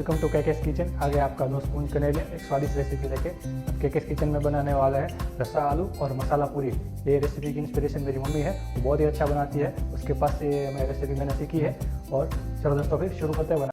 Welcome to केकेस kitchen. आगे आपका दोस्त पूंज कनेरिया एक स्वादिष्ट रेसिपी लेके केकेस किचन में बनाने वाला है रसा आलू और मसाला पूरी। ये रेसिपी की इंस्पिरेशन मेरी मम्मी है, वो बहुत ही अच्छा बनाती है, उसके पास से मैं रेसिपी मैंने सीखी है। और चलो दोस्तों फिर शुरू करते हैं बना।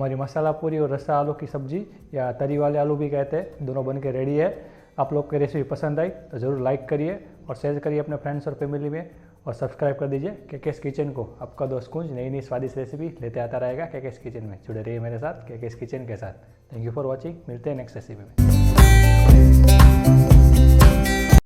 हमारी मसाला पूरी और रसा आलू की सब्जी या तरी वाले आलू भी कहते हैं, दोनों बन के रेडी है। आप लोग की रेसिपी पसंद आई तो ज़रूर लाइक करिए और शेयर करिए अपने फ्रेंड्स और फैमिली में, और सब्सक्राइब कर दीजिए केकेस किचन को। आपका दोस्त कुंज नई नई स्वादिष्ट रेसिपी लेते आता रहेगा केकेस किचन में। जुड़े रहिए मेरे साथ केकेस किचन के साथ। Thank you for watching. मिलते हैं नेक्स्ट रेसिपी में।